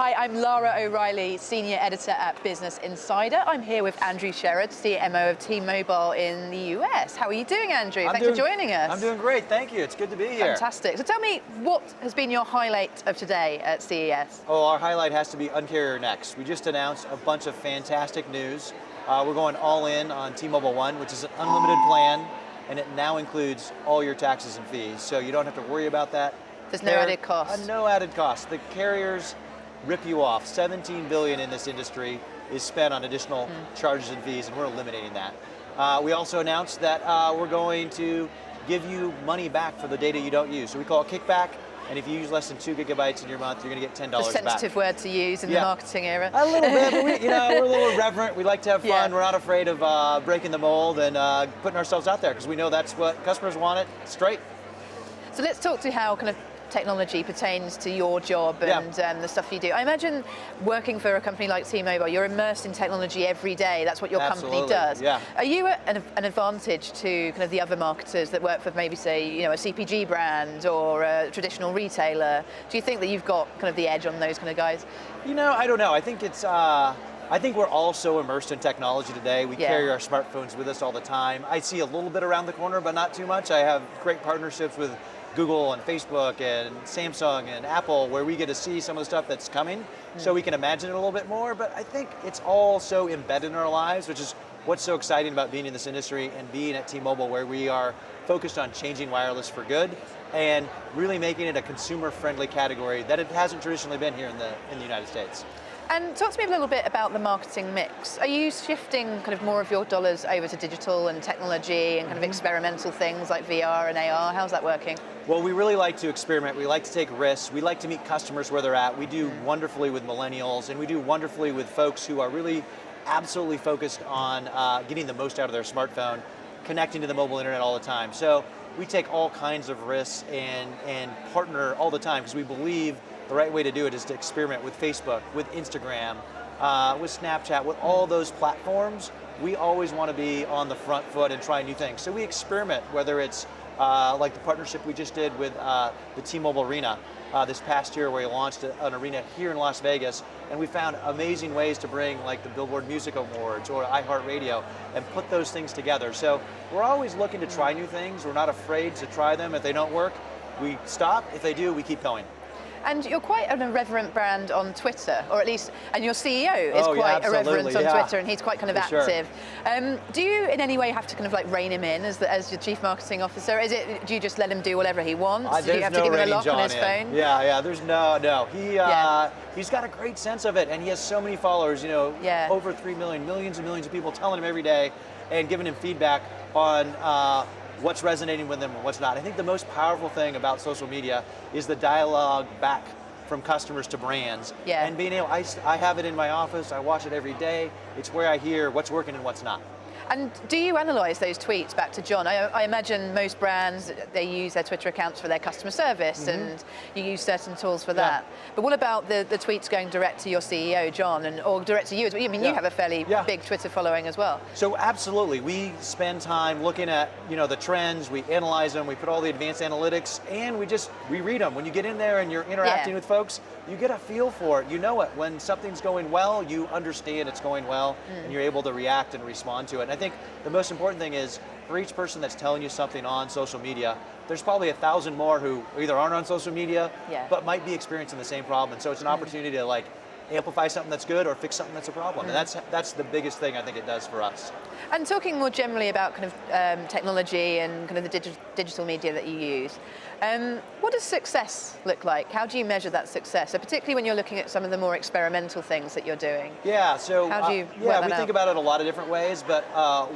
Hi, I'm Lara O'Reilly, Senior Editor at Business Insider. I'm here with Andrew Sherrard, CMO of T-Mobile in the US. How are you doing, Andrew? Thanks for joining us. I'm doing great, thank you. It's good to be here. Fantastic. So tell me, what has been your highlight of today at CES? Oh, our highlight has to be Un-carrier Next. We just announced a bunch of fantastic news. We're going all in on T-Mobile One, which is an unlimited plan, and it now includes all your taxes and fees, so you don't have to worry about that. There's no added cost. No added cost. The carriers rip you off. $17 billion in this industry is spent on additional charges and fees, and we're eliminating that. We also announced that we're going to give you money back for the data you don't use. So we call it kickback, and if you use less than 2 gigabytes in your month, you're going to get $10 back. A sensitive word to use in the marketing era. A little bit, but we're a little irreverent. We like to have fun. Yeah. We're not afraid of breaking the mold and putting ourselves out there, because we know that's what customers want it straight. So let's talk to how kind of technology pertains to your job and the stuff you do. I imagine working for a company like T-Mobile, you're immersed in technology every day. That's what your company does. Yeah. Are you an advantage to kind of the other marketers that work for maybe, say, a CPG brand or a traditional retailer? Do you think that you've got kind of the edge on those kind of guys? I don't know. I think it's. I think we're all so immersed in technology today. We carry our smartphones with us all the time. I see a little bit around the corner, but not too much. I have great partnerships with Google and Facebook and Samsung and Apple, where we get to see some of the stuff that's coming, so we can imagine it a little bit more. But I think it's all so embedded in our lives, which is what's so exciting about being in this industry and being at T-Mobile, where we are focused on changing wireless for good and really making it a consumer-friendly category that it hasn't traditionally been here in the United States. And talk to me a little bit about the marketing mix. Are you shifting kind of more of your dollars over to digital and technology and kind of experimental things like VR and AR? How's that working? Well, we really like to experiment. We like to take risks. We like to meet customers where they're at. We do wonderfully with millennials, and we do wonderfully with folks who are really absolutely focused on getting the most out of their smartphone, connecting to the mobile internet all the time. So we take all kinds of risks and partner all the time, because we believe the right way to do it is to experiment with Facebook, with Instagram, with Snapchat, with all those platforms. We always want to be on the front foot and try new things. So we experiment, whether it's like the partnership we just did with the T-Mobile Arena this past year, where we launched an arena here in Las Vegas, and we found amazing ways to bring like the Billboard Music Awards or iHeartRadio and put those things together. So we're always looking to try new things. We're not afraid to try them. If they don't work, we stop. If they do, we keep going. And you're quite an irreverent brand on Twitter, or at least, and your CEO is quite irreverent on Twitter, and he's quite kind of active. Sure. Do you in any way have to kind of like rein him in as your chief marketing officer? Do you just let him do whatever he wants? Do you have to give him a lock on his phone? Yeah, there's no. He's got a great sense of it, and he has so many followers, over 3 million, millions and millions of people telling him every day and giving him feedback on what's resonating with them and what's not. I think the most powerful thing about social media is the dialogue back from customers to brands. Yeah. And being able, I have it in my office, I watch it every day. It's where I hear what's working and what's not. And do you analyse those tweets back to John? I imagine most brands, they use their Twitter accounts for their customer service, and you use certain tools for that. But what about the tweets going direct to your CEO, John, or direct to you? I mean, you have a fairly big Twitter following as well. So absolutely, we spend time looking at the trends, we analyze them, we put all the advanced analytics, and we read them. When you get in there and you're interacting with folks, you get a feel for it. You know it. When something's going well, you understand it's going well, and you're able to react and respond to it. And I think the most important thing is, for each person that's telling you something on social media, there's probably 1,000 more who either aren't on social media, but might be experiencing the same problem. And so it's an opportunity to like amplify something that's good or fix something that's a problem. And that's the biggest thing I think it does for us. And talking more generally about kind of technology and kind of the digital media that you use, what does success look like? How do you measure that success? So particularly when you're looking at some of the more experimental things that you're doing. Yeah, so how do you think about it a lot of different ways, but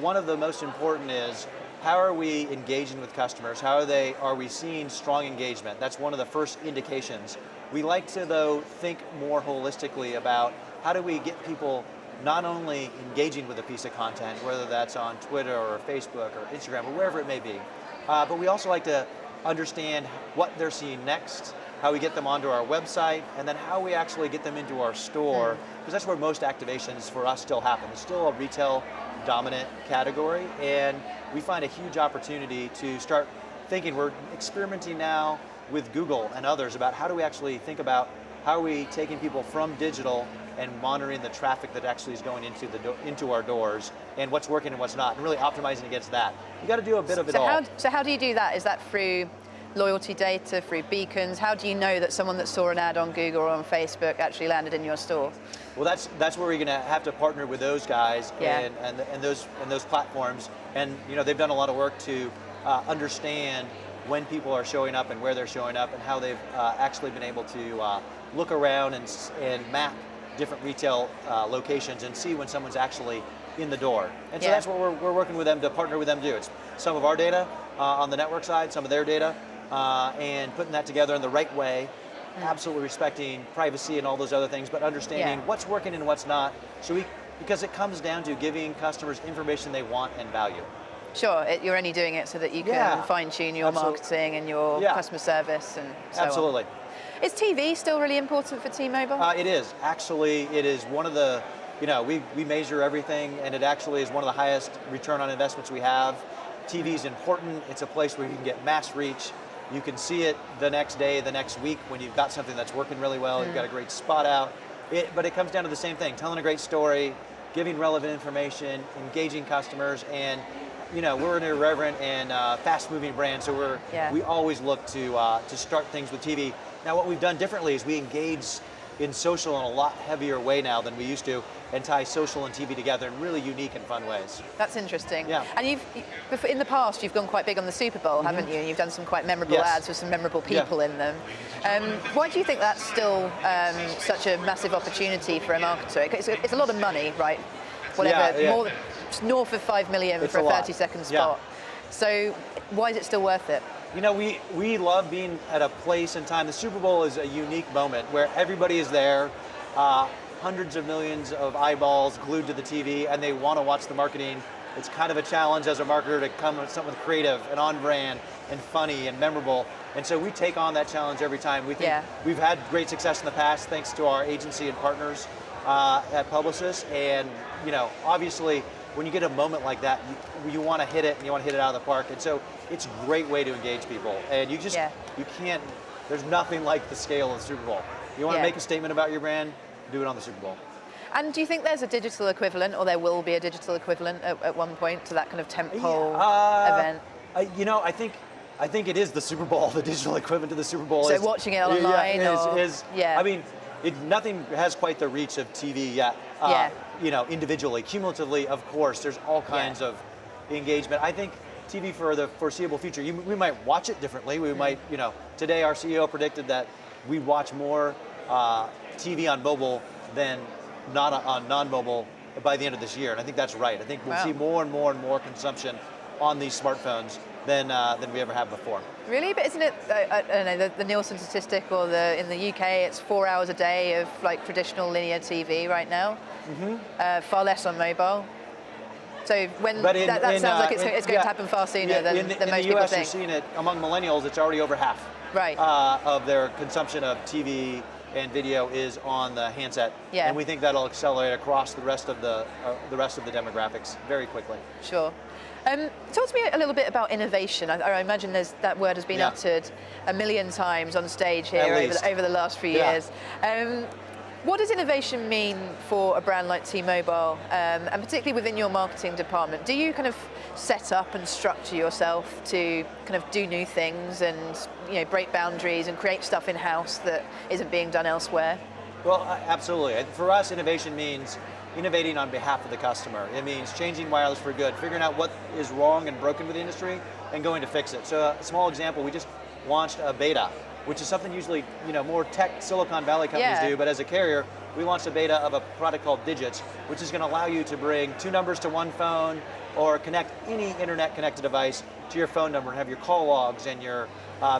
one of the most important is, how are we engaging with customers? How are we seeing strong engagement? That's one of the first indications. We like to, though, think more holistically about how do we get people not only engaging with a piece of content, whether that's on Twitter or Facebook or Instagram or wherever it may be, but we also like to understand what they're seeing next, how we get them onto our website, and then how we actually get them into our store, because that's where most activations for us still happen. It's still a retail dominant category, and we find a huge opportunity to start thinking. We're experimenting now with Google and others about how do we actually think about how are we taking people from digital and monitoring the traffic that actually is going into our doors, and what's working and what's not, and really optimizing against that. You got to do a bit of it all. So how do you do that? Is that through loyalty data, through beacons? How do you know that someone that saw an ad on Google or on Facebook actually landed in your store? Well, that's where we're going to have to partner with those guys and those platforms, and they've done a lot of work to understand when people are showing up and where they're showing up, and how they've actually been able to look around and map different retail locations and see when someone's actually in the door. And so that's what we're working with them to partner with them to do. It's some of our data on the network side, some of their data, and putting that together in the right way, absolutely respecting privacy and all those other things, but understanding what's working and what's not. Because it comes down to giving customers information they want and value. Sure, you're only doing it so that you can fine-tune your marketing and your customer service and so Absolutely. on. Is TV still really important for T-Mobile? It is. Actually, it is one of the, we measure everything, and it actually is one of the highest return on investments we have. TV is important. It's a place where you can get mass reach. You can see it the next day, the next week, when you've got something that's working really well, you've got a great spot out. But it comes down to the same thing, telling a great story, giving relevant information, engaging customers, and we're an irreverent and fast-moving brand, so we always look to start things with TV. Now, what we've done differently is we engage in social in a lot heavier way now than we used to, and tie social and TV together in really unique and fun ways. That's interesting. Yeah. And in the past, you've gone quite big on the Super Bowl, haven't you? And you've done some quite memorable ads with some memorable people in them. Why do you think that's still such a massive opportunity for a marketer? It's a lot of money, right? More north of 5 million for a 30-second spot. So why is it still worth it? We love being at a place and time. The Super Bowl is a unique moment where everybody is there, hundreds of millions of eyeballs glued to the TV, and they want to watch the marketing. It's kind of a challenge as a marketer to come with something creative and on brand and funny and memorable. And so we take on that challenge every time. We think we've had great success in the past thanks to our agency and partners at Publicis. And obviously, when you get a moment like that, you want to hit it, and you want to hit it out of the park. And so it's a great way to engage people. And you can't, there's nothing like the scale of the Super Bowl. You want to make a statement about your brand, do it on the Super Bowl. And do you think there's a digital equivalent, or there will be a digital equivalent at one point to that kind of tentpole event? I think it is the Super Bowl, the digital equivalent to the Super Bowl. So watching it online, I mean, nothing has quite the reach of TV yet. Individually, cumulatively, of course, there's all kinds of engagement. I think TV for the foreseeable future, we might watch it differently. We might, today our CEO predicted that we watch more TV on mobile than not on non-mobile by the end of this year, and I think that's right. I think we'll see more and more and more consumption on these smartphones than we ever have before. Really? But isn't it, I don't know, the Nielsen statistic, or in the UK, it's 4 hours a day of traditional linear TV right now, far less on mobile. So that sounds like it's going to happen far sooner than most people think. In the US, you're seeing it among millennials, it's already over half of their consumption of TV and video is on the handset, and we think that'll accelerate across the rest of the demographics very quickly. Sure. Talk to me a little bit about innovation. I imagine that word has been uttered a million times on stage here over the last few years. What does innovation mean for a brand like T-Mobile, and particularly within your marketing department? Do you kind of set up and structure yourself to kind of do new things and break boundaries and create stuff in-house that isn't being done elsewhere? Well, absolutely. For us, innovation means innovating on behalf of the customer. It means changing wireless for good, figuring out what is wrong and broken with the industry, and going to fix it. So a small example, we just launched a beta, which is something usually more tech Silicon Valley companies do, but as a carrier, we launched a beta of a product called Digits, which is going to allow you to bring 2 numbers to one phone, or connect any internet-connected device to your phone number and have your call logs and your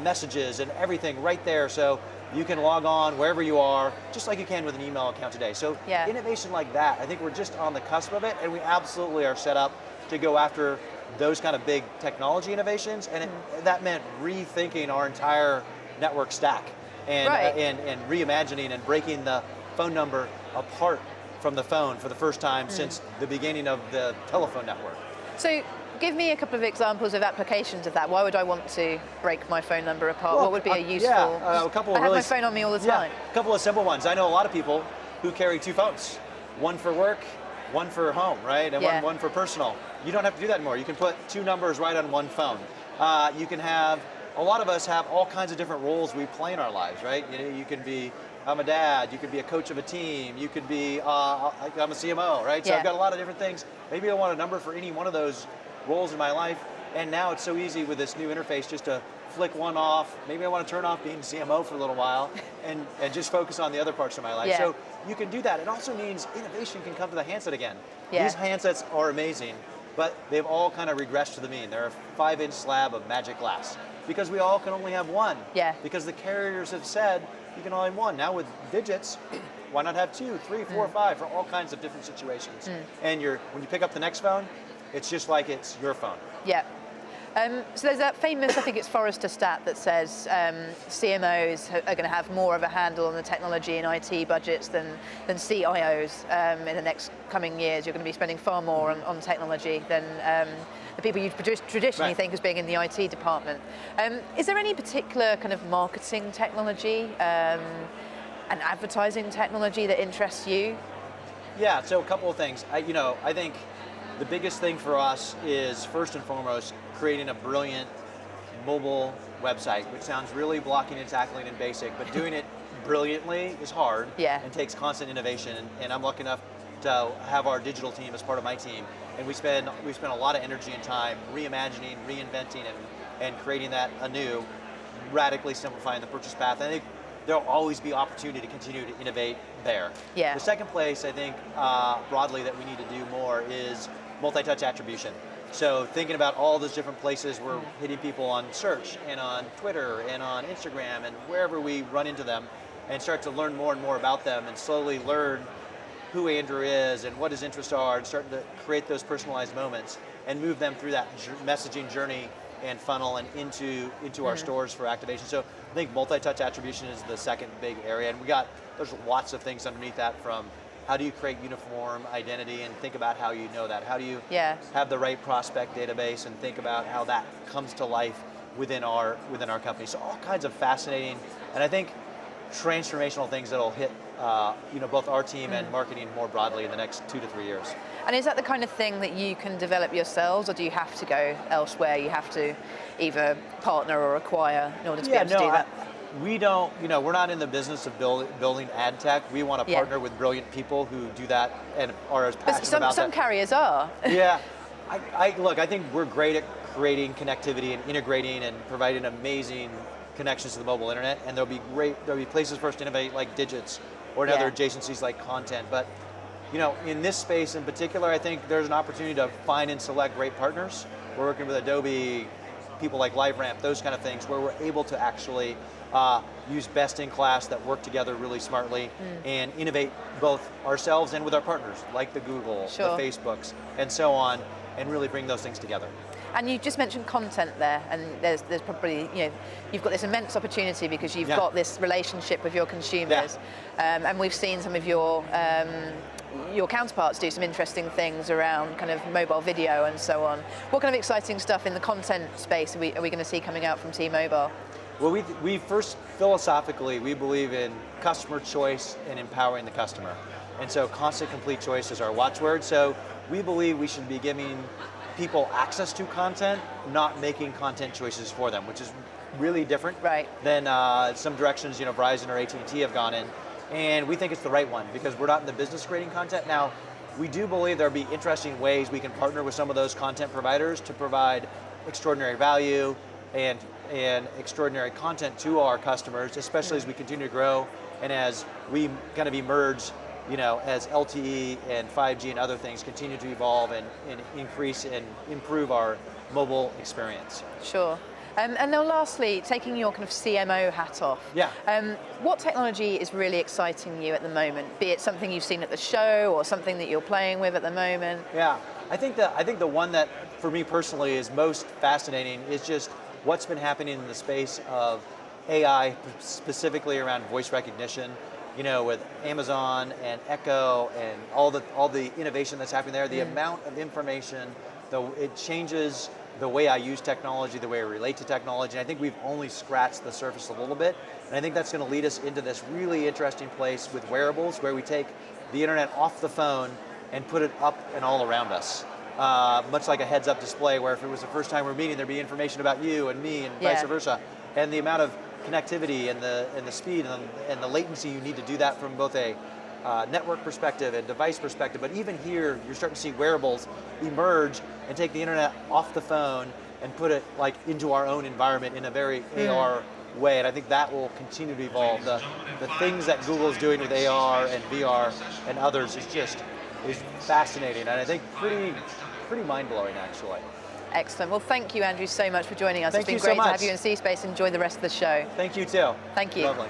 messages and everything right there, so you can log on wherever you are, just like you can with an email account today. So innovation like that, I think we're just on the cusp of it, and we absolutely are set up to go after those kind of big technology innovations, and that meant rethinking our entire network stack and reimagining and breaking the phone number apart from the phone for the first time since the beginning of the telephone network. So give me a couple of examples of applications of that. Why would I want to break my phone number apart? Well, what would be a useful? A couple of I have my phone on me all the time. A couple of simple ones. I know a lot of people who carry 2 phones, one for work, one for home, right, and one for personal. You don't have to do that anymore. You can put 2 numbers right on one phone. You can have. A lot of us have all kinds of different roles we play in our lives, right? You can be, I'm a dad, you could be a coach of a team, you could be, I'm a CMO, right? So I've got a lot of different things. Maybe I want a number for any one of those roles in my life, and now it's so easy with this new interface just to flick one off. Maybe I want to turn off being CMO for a little while and just focus on the other parts of my life. So you can do that. It also means innovation can come to the handset again. These handsets are amazing, but they've all kind of regressed to the mean. They're a 5-inch slab of magic glass, because we all can only have one. Because the carriers have said you can only have one. Now with digits, why not have 2, 3, 4, 5 for all kinds of different situations? And when you pick up the next phone, it's just like it's your phone. So there's that famous, I think it's Forrester stat that says CMOs are going to have more of a handle on the technology and IT budgets than CIOs in the next coming years. You're going to be spending far more on technology than the people you traditionally think as being in the IT department. Is there any particular kind of marketing technology and advertising technology that interests you? Yeah, so a couple of things. I think the biggest thing for us is, first and foremost, creating a brilliant mobile website, which sounds really blocking and tackling and basic, but doing it brilliantly is hard and takes constant innovation. And I'm lucky enough to have our digital team as part of my team, and we spend a lot of energy and time reimagining, reinventing, and creating that anew, radically simplifying the purchase path. And I think there'll always be opportunity to continue to innovate there. The second place, I think, broadly that we need to do more is multi-touch attribution. So thinking about all those different places we're hitting people on search and on Twitter and on Instagram and wherever we run into them, and start to learn more and more about them and slowly learn who Andrew is and what his interests are, and starting to create those personalized moments and move them through that messaging journey and funnel and into our stores for activation. So I think multi-touch attribution is the second big area, and there's lots of things underneath that, from how do you create uniform identity and think about how you know that? How do you have the right prospect database and think about how that comes to life within our company? So all kinds of fascinating, and I think transformational things that'll hit both our team and marketing more broadly in the next 2 to 3 years. And is that the kind of thing that you can develop yourselves, or do you have to go elsewhere? You have to either partner or acquire in order to be able to do that? We don't, we're not in the business of building ad tech. We want to partner with brilliant people who do that and are as passionate about that. Some carriers are. I think we're great at creating connectivity and integrating and providing amazing connections to the mobile internet, and there'll be places for us to innovate, like digits or in other adjacencies like content. But in this space in particular, I think there's an opportunity to find and select great partners. We're working with Adobe, people like LiveRamp, those kind of things, where we're able to actually use best in class that work together really smartly and innovate both ourselves and with our partners, like the Google, the Facebooks, and so on, and really bring those things together. And you just mentioned content there, and there's probably, you've got this immense opportunity because you've got this relationship with your consumers, and we've seen some of your counterparts do some interesting things around kind of mobile video and so on. What kind of exciting stuff in the content space are we going to see coming out from T-Mobile? Well, we first, philosophically, we believe in customer choice and empowering the customer. And so constant complete choice is our watchword. So we believe we should be giving people access to content, not making content choices for them, which is really different than some directions Verizon or AT&T have gone in. And we think it's the right one because we're not in the business of creating content. Now, we do believe there'll be interesting ways we can partner with some of those content providers to provide extraordinary value and extraordinary content to our customers, especially as we continue to grow and as we kind of emerge, as LTE and 5G and other things continue to evolve and increase and improve our mobile experience. Sure. And now lastly, taking your kind of CMO hat off, what technology is really exciting you at the moment? Be it something you've seen at the show or something that you're playing with at the moment? Yeah, I think the one that for me personally is most fascinating is just what's been happening in the space of AI, specifically around voice recognition. With Amazon and Echo and all the innovation that's happening there, the amount of information it changes the way I use technology, the way I relate to technology, and I think we've only scratched the surface a little bit, and I think that's going to lead us into this really interesting place with wearables, where we take the internet off the phone and put it up and all around us. Much like a heads-up display, where if it was the first time we're meeting, there'd be information about you and me and vice versa. And the amount of connectivity and the speed and the latency you need to do that from both a network perspective and device perspective, but even here, you're starting to see wearables emerge and take the internet off the phone and put it like into our own environment in a very AR way, and I think that will continue to evolve. The things that Google is doing with AR and VR and others is fascinating, and I think pretty mind-blowing, actually. Excellent. Well, thank you, Andrew, so much for joining us. Thank It's been you so great to have much. you in C-Space. Enjoy the rest of the show. Thank you, too. Thank you. Lovely.